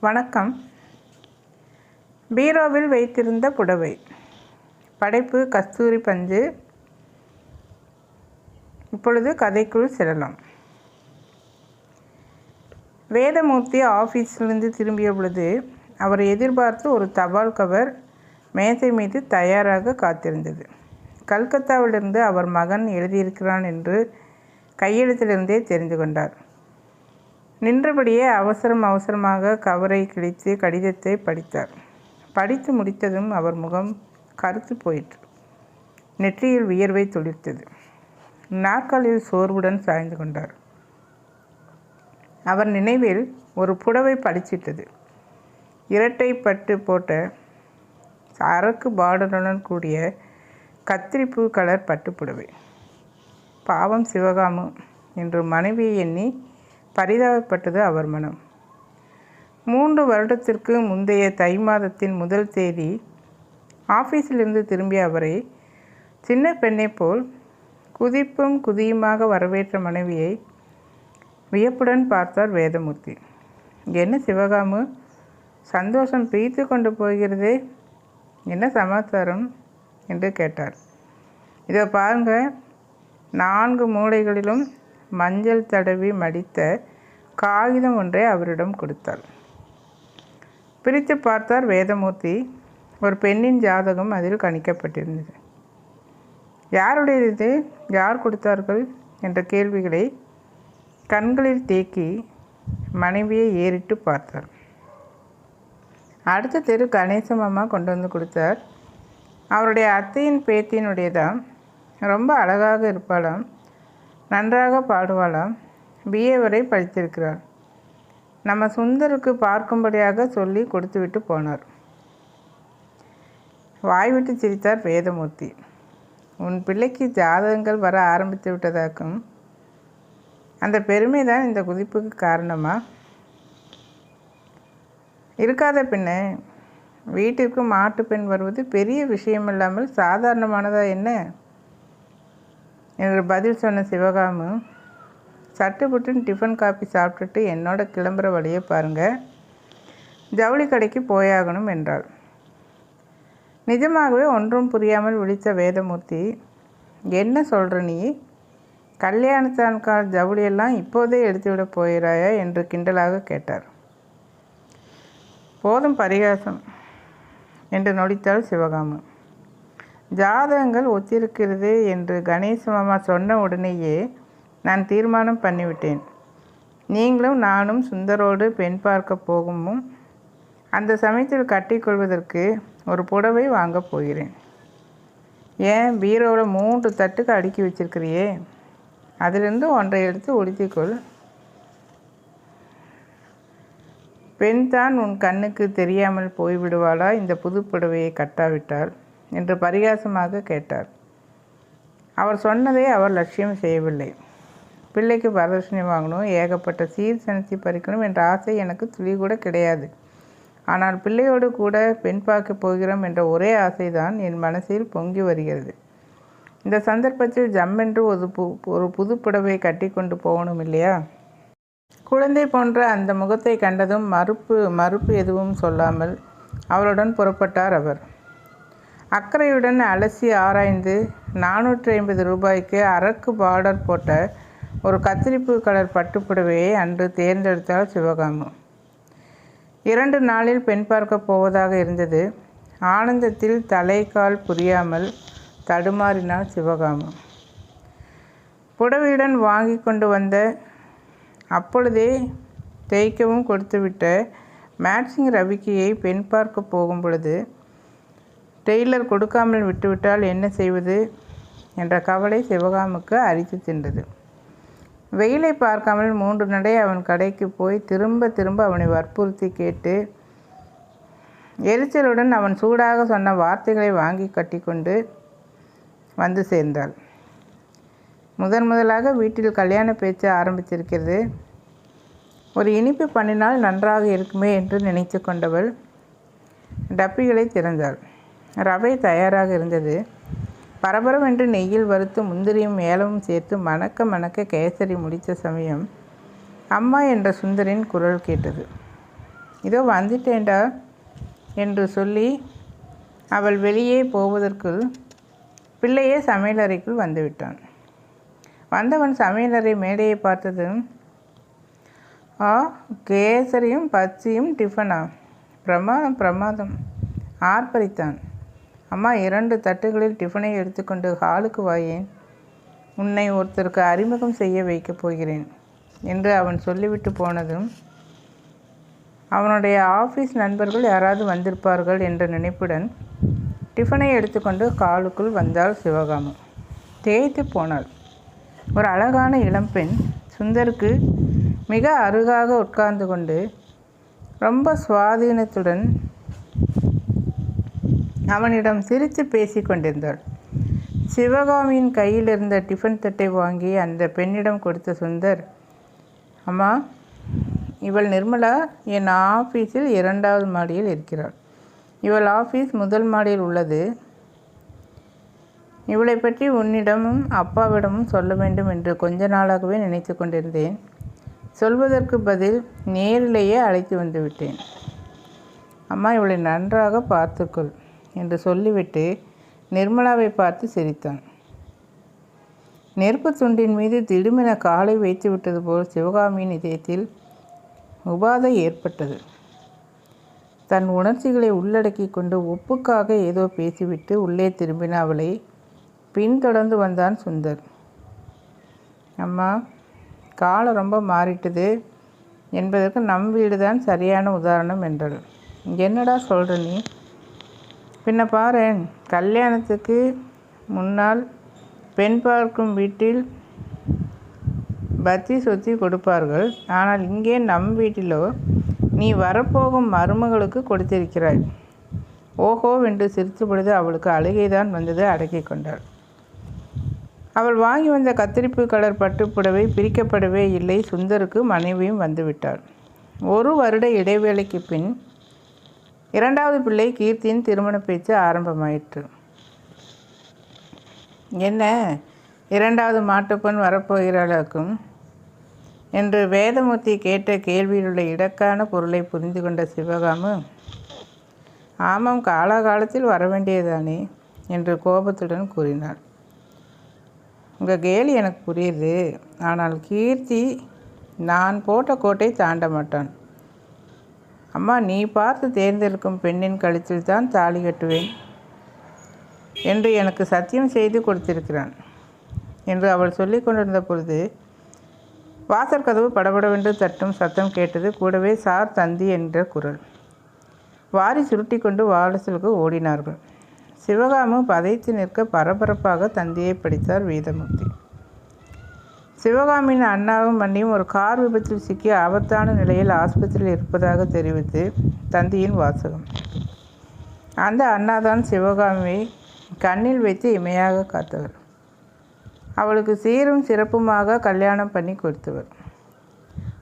வணக்கம். பீரோவில் வைத்திருந்த புடவை. படைப்பு கஸ்தூரி பஞ்சு. இப்பொழுது கதைக்குள் செல்லலாம். வேதமூர்த்தி ஆஃபீஸிலிருந்து திரும்பிய பொழுது அவரை எதிர்பார்த்து ஒரு தபால் கவர் மேசை மீது தயாராக காத்திருந்தது. கல்கத்தாவிலிருந்து அவர் மகன் எழுதியிருக்கிறான் என்று கையெழுத்திலிருந்தே தெரிந்து கொண்டார். நின்றபடியே அவசரமாக கவரை கிழித்து கடிதத்தை படித்தார். படித்து முடித்ததும் அவர் முகம் கருத்து போயிற்று. நெற்றியில் வியர்வை துளிர்த்தது. நாற்காலியில் சோர்வுடன் சாய்ந்து கொண்டார். அவர் நினைவில் ஒரு புடவை பளிச்சிட்டது. இரட்டை பட்டு போட்ட அரக்கு பார்டருடன் கூடிய கத்திரிப்பூ கலர் பட்டுப்புடவை. பாவம் சிவகாமு என்று மனைவியை எண்ணி பரிதாபப்பட்டது அவர் மனம். 3 வருடத்திற்கு முந்தைய தை மாதத்தின் முதல் தேதி ஆஃபீஸிலிருந்து திரும்பிய அவரை சின்ன பெண்ணை போல் குதிப்பும் குதியுமாக வரவேற்ற மனைவியை வியப்புடன் பார்த்தார் வேதமூர்த்தி. என்ன சிவகாமு, சந்தோஷம் பீய்த்து கொண்டு போகிறதே, என்ன சமாச்சாரம் என்று கேட்டார். இதோ பாருங்க, 4 மூலைகளிலும் மஞ்சள் தடவி மடித்த காகிதம் ஒன்றை அவரிடம் கொடுத்தார். பிரித்து பார்த்தார் வேதமூர்த்தி. ஒரு பெண்ணின் ஜாதகம் அதில் கணிக்கப்பட்டிருந்தது. யாருடையது இது, யார் கொடுத்தார்கள் என்ற கேள்விகளை கண்களில் தேக்கி மனைவியை ஏறிட்டு பார்த்தார். அடுத்த தெரு கணேசமாமா கொண்டு வந்து கொடுத்தார். அவருடைய அத்தையின் பேத்தியினுடையதான். ரொம்ப அழகாக இருப்பாளாம், நன்றாக பாடுவாளாம், BA வரை படித்திருக்கிறார். நம்ம சுந்தருக்கு பார்க்கும்படியாக சொல்லி கொடுத்துவிட்டு போனார். வாய்விட்டு சிரித்தார் வேதமூர்த்தி. உன் பிள்ளைக்கு ஜாதகங்கள் வர ஆரம்பித்து விட்டதாக்கும். அந்த பெருமை தான் இந்த குதிப்புக்கு காரணமா? இருக்காத பின்ன, வீட்டிற்கு மாட்டு பெண் வருவது பெரிய விஷயமில்லாமல் சாதாரணமானதா என்ன என்று பதில் சொன்ன சிவகாமு, சட்டுப்புட்டுன்னு டிஃபன் காப்பி சாப்பிட்டுட்டு என்னோட கிளம்புற வழியை பாருங்கள், ஜவுளி கடைக்கு போயாகணும் என்றாள். நிஜமாகவே ஒன்றும் புரியாமல் விழித்த வேதமூர்த்தி, என்ன சொல்கிற நீ? கல்யாணத்தான்கால் ஜவுளியெல்லாம் இப்போதே எடுத்துவிட போகிறாயா என்று கிண்டலாக கேட்டார். போதும் பரிகாசம் என்று நொடித்தாள் சிவகாமு. ஜாதகங்கள் ஒத்திருக்கிறது என்று கணேச மாமா சொன்ன உடனேயே நான் தீர்மானம் பண்ணிவிட்டேன். நீங்களும் நானும் சுந்தரோடு பெண் பார்க்க போகுமும் அந்த சமயத்தில் கட்டிக்கொள்வதற்கு ஒரு புடவை வாங்கப் போகிறேன். ஏன், பீரோவில் 3 தட்டுக்கு அடுக்கி வச்சிருக்கிறியே, அதிலிருந்து ஒன்றை எடுத்து உடுத்திக்கொள். பெண் தான் உன் கண்ணுக்கு தெரியாமல் போய்விடுவாளா இந்த புது புடவையை கட்டாவிட்டாள் என்று பரிகாசமாக கேட்டார். அவர் சொன்னதை அவர் லட்சியம் செய்யவில்லை. பிள்ளைக்கு வரதட்சணை வாங்கணும், ஏகப்பட்ட சீர் சனத்தி பறிக்கணும் என்ற ஆசை எனக்கு துளி கூட கிடையாது. ஆனால் பிள்ளையோடு கூட பெண் பார்க்க போகிறோம் என்ற ஒரே ஆசைதான் என் மனசில் பொங்கி வருகிறது. இந்த சந்தர்ப்பத்தில் ஜம்மென்று ஒரு புது புடவை கட்டி கொண்டு போகணும் இல்லையா? குழந்தை போன்ற அந்த முகத்தை கண்டதும் மறுப்பு எதுவும் சொல்லாமல் அவளுடன் புறப்பட்டார் அவர். அக்கறையுடன் அலசி ஆராய்ந்து 450 ரூபாய்க்கு அரக்கு பார்டர் போட்ட ஒரு கத்திரிப்பூ கலர் பட்டுப்புடவையை அன்று தேர்ந்தெடுத்தாள் சிவகாமு. 2 நாளில் பெண் பார்க்க போவதாக இருந்தது. ஆனந்தத்தில் தலைக்கால் புரியாமல் தடுமாறினாள் சிவகாமு. புடவையுடன் வாங்கி கொண்டு வந்த, அப்பொழுதே தேய்க்கவும் கொடுத்துவிட்ட மேட்சிங் ரவிக்கையை பெண் பார்க்க போகும் பொழுது டெய்லர் கொடுக்காமல் விட்டுவிட்டால் என்ன செய்வது என்ற கவலை சிவகாமுக்கு அரித்து தின்றது. வெயிலை பார்க்காமல் 3 நடை அவன் கடைக்கு போய் திரும்ப அவனை வற்புறுத்தி கேட்டு எரிச்சலுடன் அவன் சூடாக சொன்ன வார்த்தைகளை வாங்கி கட்டிக்கொண்டு வந்து சேர்ந்தாள். முதலாக வீட்டில் கல்யாண பேச்சு ஆரம்பித்திருக்கிறது. ஒரு இனிப்பு பண்ணினால் நன்றாக இருக்குமே என்று நினைத்து கொண்டவள் டப்பிகளை திறந்தாள். ரவை தயாராக இருந்தது. பரபரவென்று நெய்யில் வறுத்து முந்திரியும் ஏலமும் சேர்த்து மணக்க கேசரி முடித்த சமயம் அம்மா என்ற சுந்தரின் குரல் கேட்டது. இதோ வந்துட்டேன்டா என்று சொல்லி அவள் வெளியே போவதற்குள் பிள்ளையே சமையலறைக்குள் வந்துவிட்டான். வந்தவன் சமையலறை மேடையை பார்த்ததும், ஆ, கேசரியும் பச்சையும் டிஃபனா, பிரமாதம் பிரமாதம் ஆர்ப்பரித்தான். அம்மா, 2 தட்டுகளில் டிஃபனை எடுத்துக்கொண்டு ஹாலுக்கு வாயேன், உன்னை ஒருத்தருக்கு அறிமுகம் செய்ய வைக்கப் போகிறேன் என்று அவன் சொல்லிவிட்டு போனதும் அவனுடைய ஆஃபீஸ் நண்பர்கள் யாராவது வந்திருப்பார்கள் என்ற நினைப்புடன் டிஃபனை எடுத்துக்கொண்டு ஹாலுக்குள் வந்தாள் சிவகாமி. தேய்த்து போனாள். ஒரு அழகான இளம்பெண் சுந்தருக்கு மிக அருகாக உட்கார்ந்து கொண்டு ரொம்ப சுவாதீனத்துடன் அவனிடம் சிரித்து பேசி கொண்டிருந்தாள். சிவகாமியின் கையில் இருந்த டிஃபன் தட்டை வாங்கி அந்த பெண்ணிடம் கொடுத்த சுந்தர், அம்மா, இவள் நிர்மலா என் ஆஃபீஸில் 2வது மாடியில் இருக்கிறாள். இவள் ஆஃபீஸ் 1 மாடியில் உள்ளது. இவளை பற்றி உன்னிடமும் அப்பாவிடமும் சொல்ல வேண்டும் என்று கொஞ்ச நாளாகவே நினைத்து கொண்டிருந்தேன். சொல்வதற்கு பதில் நேரிலேயே அழைத்து வந்து விட்டேன். அம்மா, இவளை நன்றாக பார்த்துக்கொள் என்று சொல்லிவிட்டு நிர்மலாவை பார்த்து சிரித்தான். நெருப்பு துண்டின் மீது திடுமென காலை வைத்து விட்டது போல் சிவகாமியின் இதயத்தில் உபாதை ஏற்பட்டது. தன் உணர்ச்சிகளை உள்ளடக்கி கொண்டு ஒப்புக்காக ஏதோ பேசிவிட்டு உள்ளே திரும்பின அவளை பின்தொடர்ந்து வந்தான் சுந்தர். அம்மா, காலம் ரொம்ப மாறிட்டது என்பதற்கு நம் வீடு தான் சரியான உதாரணம் என்றாள். என்னடா சொல்கிற நீ? பின்ன பாரேன், கல்யாணத்துக்கு முன்னால் பெண் பார்க்கும் வீட்டில் பத்தி சொத்தி கொடுப்பார்கள். ஆனால் இங்கே நம் வீட்டிலோ நீ வரப்போகும் மருமகளுக்கு கொடுத்திருக்கிறாய். ஓஹோ வென்று சிரித்த பொழுது அவளுக்கு அழுகைதான் வந்தது. அடக்கி கொண்டாள். அவள் வாங்கி வந்த கத்திரிப்பு கலர் பட்டுப்புடவை பிரிக்கப்படவே இல்லை. சுந்தருக்கு மனைவியும் வந்துவிட்டாள். 1 வருட இடைவேளைக்கு பின் 2வது பிள்ளை கீர்த்தியின் திருமண பேச்சு ஆரம்பமாயிற்று. என்ன, 2வது மாட்டுப்பெண் வரப்போகிறாளாக்கும் என்று வேதமூர்த்தி கேட்ட கேள்வியிலுள்ள இடக்கான பொருளை புரிந்து கொண்ட சிவகாமு, ஆமாம், காலாகாலத்தில் வரவேண்டியதானே என்று கோபத்துடன் கூறினாள். உங்கள் கேலி எனக்கு புரியுது. ஆனால் கீர்த்தி நான் போட்ட கோட்டை தாண்ட மாட்டான். அம்மா, நீ பார்த்து தேர்ந்தெடுக்கும் பெண்ணின் கழுத்தில் தான் தாலி கட்டுவேன் என்று எனக்கு சத்தியம் செய்து கொடுத்திருக்கிறான் என்று அவள் சொல்லி கொண்டிருந்த பொழுது வாசற் கதவு படபடவென்று தட்டும் சத்தம் கேட்டது. கூடவே சார் தந்தி என்ற குரல். வாரி சுருட்டி கொண்டு வாசலுக்கு ஓடினார்கள். சிவகாமு பதைத்து நிற்க பரபரப்பாக தந்தியை படித்தார் வேதமூர்த்தி. சிவகாமியின் அண்ணாவும் அண்ணியும் ஒரு கார் விபத்தில் சிக்கி ஆபத்தான நிலையில் ஆஸ்பத்திரியில் இருப்பதாக தெரிவித்து தந்தியின் வாசகம். அந்த அண்ணாதான் சிவகாமியை கண்ணில் வைத்து இமையாக காத்தவர். அவளுக்கு சீரும் சிறப்புமாக கல்யாணம் பண்ணி கொடுத்தவர்.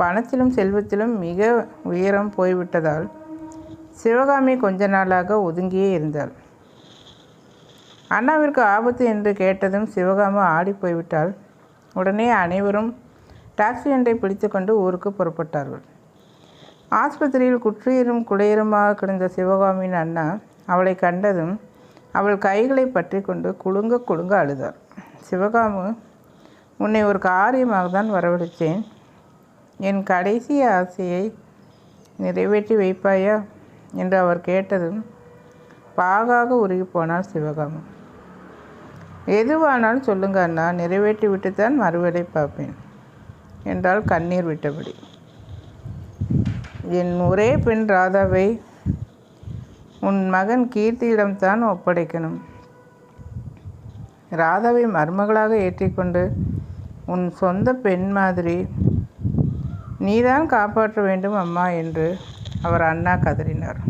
பணத்திலும் செல்வத்திலும் மிக உயரம் போய்விட்டதால் சிவகாமி கொஞ்ச நாளாக ஒதுங்கியே இருந்தாள். அண்ணாவிற்கு ஆபத்து என்று கேட்டதும் சிவகாமி ஆடி போய்விட்டாள். உடனே அனைவரும் டாக்ஸி ஒன்றை பிடித்து கொண்டு ஊருக்கு புறப்பட்டார்கள். ஆஸ்பத்திரியில் குற்றுயிரும் குடையருமாக கிடந்த சிவகாமியின் அண்ணா அவளை கண்டதும் அவள் கைகளை பற்றி கொண்டு குலுங்க குலுங்க அழுதார். சிவகாமு, உன்னை ஒரு காரியமாக தான் வரவழைத்தேன். என் கடைசி ஆசையை நிறைவேற்றி வைப்பாயா என்று அவர் கேட்டதும் பாகாக உருகி போனாள் சிவகாமு. எதுவானாலும் சொல்லுங்க அண்ணா, நிறைவேற்றி விட்டுத்தான் மறுவேளை பார்ப்பேன் என்றால் கண்ணீர் விட்டபடி. என் ஒரே பெண் ராதாவை உன் மகன் கீர்த்தியிடம்தான் ஒப்படைக்கணும். ராதாவை மருமகளாக ஏற்றிக்கொண்டு உன் சொந்த பெண் மாதிரி நீதான் காப்பாற்ற வேண்டும் அம்மா என்று அவர் அண்ணா கதறினார்.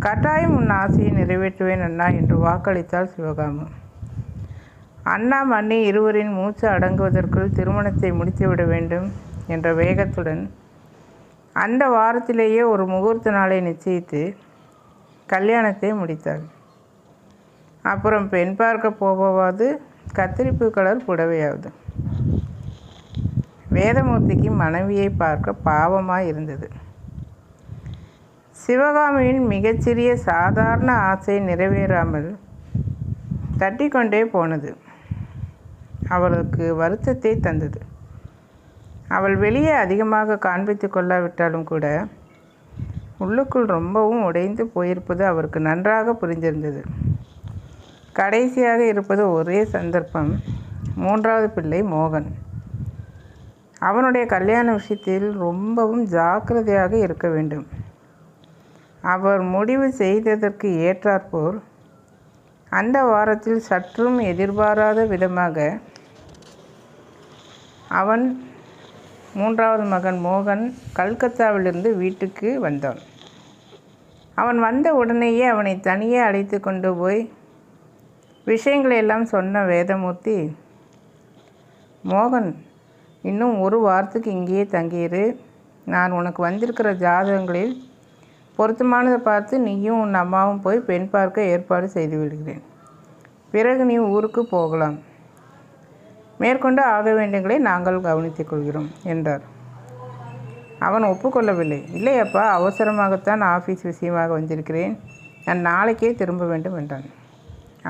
கட்டாயம் உன் ஆசையை நிறைவேற்றுவேன் அண்ணா என்று வாக்களித்தாள் சிவகாமு. அண்ணா மன்னி இருவரின் மூச்சு அடங்குவதற்குள் திருமணத்தை முடித்துவிட வேண்டும் என்ற வேகத்துடன் அந்த வாரத்திலேயே ஒரு முகூர்த்த நாளை நிச்சயித்து கல்யாணத்தை முடித்தாள். அப்புறம் பெண் பார்க்க போவது கத்திரிப்பு கலர் புடவையாவது. வேதமூர்த்திக்கு மனைவியை பார்க்க பாவமாக இருந்தது. சிவகாமியின் மிகச்சிறிய சாதாரண ஆசை நிறைவேறாமல் தட்டி கொண்டே போனது. அவளுக்கு வருத்தத்தை தந்தது. அவள் வெளியே அதிகமாக காண்பித்து கொள்ளாவிட்டாலும் கூட உள்ளுக்குள் ரொம்பவும் உடைந்து போயிருப்பது அவருக்கு நன்றாக புரிந்திருந்தது. கடைசியாக இருப்பது ஒரே சந்தர்ப்பம், 3வது பிள்ளை மோகன். அவனுடைய கல்யாண விஷயத்தில் ரொம்பவும் ஜாக்கிரதையாக இருக்க வேண்டும். அவர் முடிவு செய்ததற்கு ஏற்றாற்போல் அந்த வாரத்தில் சற்றும் எதிர்பாராத விதமாக அவன் 3வது மகன் மோகன் கல்கத்தாவிலிருந்து வீட்டுக்கு வந்தான். அவன் வந்த உடனேயே அவனை தனியே அழைத்து கொண்டு போய் விஷயங்களையெல்லாம் சொன்ன வேதமூர்த்தி, மோகன், இன்னும் ஒரு வாரத்துக்கு இங்கேயே தங்கியிரு. நான் உனக்கு வந்திருக்கிற ஜாதகங்களில் பொருத்தமானதை பார்த்து நீயும் உன் அம்மாவும் போய் பெண் பார்க்க ஏற்பாடு செய்து விடுகிறேன். பிறகு நீ ஊருக்கு போகலாம். மேற்கொண்டு ஆக வேண்டியங்களை நாங்கள் கவனித்துக் கொள்கிறோம் என்றார். அவன் ஒப்புக்கொள்ளவில்லை. இல்லையப்பா, அவசரமாகத்தான் ஆஃபீஸ் விஷயமாக வந்திருக்கிறேன். நான் நாளைக்கே திரும்ப வேண்டும் என்றான்.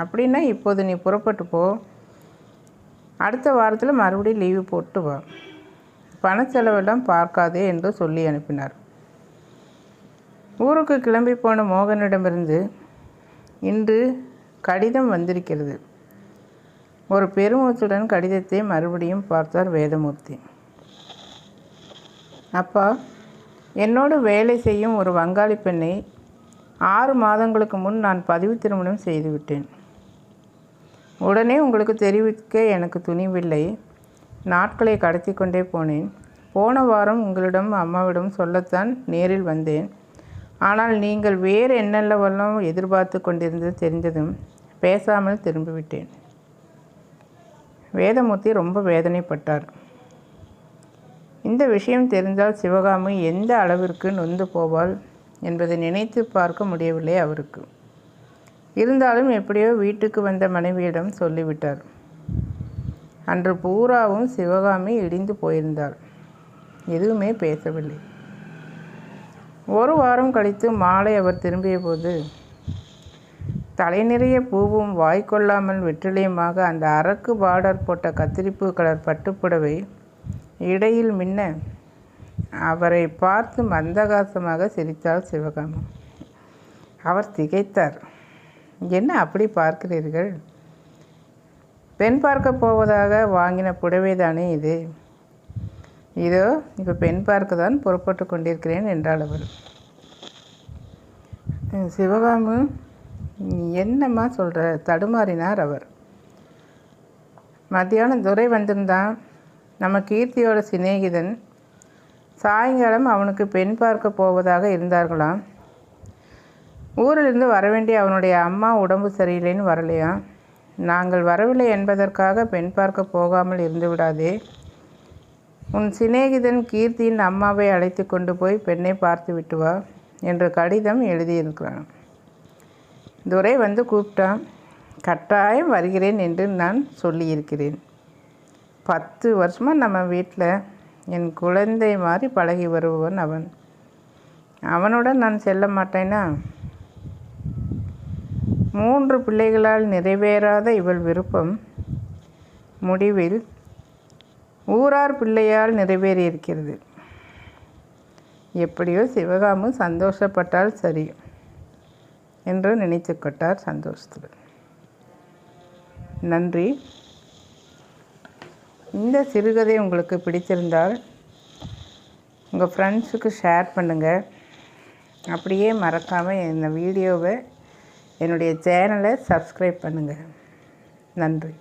அப்படின்னா இப்போது நீ புறப்பட்டு போ. அடுத்த வாரத்தில் மறுபடியும் லீவு போட்டு வா. பண செலவெல்லாம் பார்க்காதே என்று சொல்லி அனுப்பினார். ஊருக்கு கிளம்பி போன மோகனிடமிருந்து இன்று கடிதம் வந்திருக்கிறது. ஒரு பெருமூச்சுடன் கடிதத்தை மறுபடியும் பார்த்தார் வேதமூர்த்தி. அப்பா, என்னோடு வேலை செய்யும் ஒரு வங்காளி பெண்ணை 6 மாதங்களுக்கு முன் நான் பதிவு திருமணம் செய்துவிட்டேன். உடனே உங்களுக்கு தெரிவிக்க எனக்கு துணிவில்லை. நாட்களை கடத்தி கொண்டே போனேன். போன வாரம் உங்களிடம் அம்மாவிடம் சொல்லத்தான் நேரில் வந்தேன். ஆனால் நீங்கள் வேறு என்னெல்லாம் எதிர்பார்த்து கொண்டிருந்தது தெரிந்ததும் பேசாமல் திரும்பிவிட்டேன். வேதமூர்த்தி ரொம்ப வேதனைப்பட்டார். இந்த விஷயம் தெரிந்தால் சிவகாமி எந்த அளவிற்கு நொந்து போவாள் என்பதை நினைத்து பார்க்க முடியவில்லை அவருக்கு. இருந்தாலும் எப்படியோ வீட்டுக்கு வந்த மனைவியிடம் சொல்லிவிட்டார். அன்று பூராவும் சிவகாமி இடிந்து போயிருந்தாள். எதுவுமே பேசவில்லை. ஒரு வாரம் கழித்து மாலை அவர் திரும்பிய போது தலை நிறைய பூவும் வாய்க்கொள்ளாமல் வெற்றிலையுமாக அந்த அரக்கு பார்டர் போட்ட கத்திரிப்பு கலர் பட்டுப்புடவை இடையில் மின்ன அவரை பார்த்து மந்தகாசமாக சிரித்தாள் சிவகாமி. அவர் திகைத்தார். என்ன அப்படி பார்க்கிறீர்கள்? பெண் பார்க்க போவதாக வாங்கின புடவைதானே இது? இதோ இப்போ பெண் பார்க்க தான் புறப்பட்டு கொண்டிருக்கிறேன் என்றாள் அவள். சிவகாமி, என்னம்மா சொல்கிற? தடுமாறினார் அவர். மத்தியானம் துரை வந்திருந்தான், நம்ம கீர்த்தியோட சிநேகிதன். சாயங்காலம் அவனுக்கு பெண் பார்க்க போவதாக இருந்தார்களாம். ஊரிலிருந்து வரவேண்டிய அவனுடைய அம்மா உடம்பு சரியில்லைன்னு வரலையா? நாங்கள் வரவில்லை என்பதற்காக பெண் பார்க்க போகாமல் இருந்து விடாதே. உன் சிநேகிதன் கீர்த்தியின் அம்மாவை அழைத்து கொண்டு போய் பெண்ணை பார்த்து விட்டு வா என்று கடிதம் எழுதியிருக்கிறான். துரை வந்து கூப்பிட்டான். கட்டாயம் வருகிறேன் என்று நான் சொல்லியிருக்கிறேன். 10 வருஷமாக நம்ம வீட்டில் என் குழந்தை மாதிரி பழகி வருபவன் அவன். அவனுடன் நான் செல்ல மாட்டேனா? 3 பிள்ளைகளால் நிறைவேறாத இவள் விருப்பம் முடிவில் ஊரார் பிள்ளையால் நிறைவேறியிருக்கிறது. எப்படியோ சிவகாமி சந்தோஷப்பட்டால் சரி என்று நினைத்து கொண்டார் சந்தோஷத்துடன். நன்றி. இந்த சிறுகதை உங்களுக்கு பிடித்திருந்தால் உங்கள் ஃப்ரெண்ட்ஸுக்கு ஷேர் பண்ணுங்கள். அப்படியே மறக்காமல் இந்த வீடியோவை என்னுடைய சேனலை சப்ஸ்கிரைப் பண்ணுங்கள். நன்றி.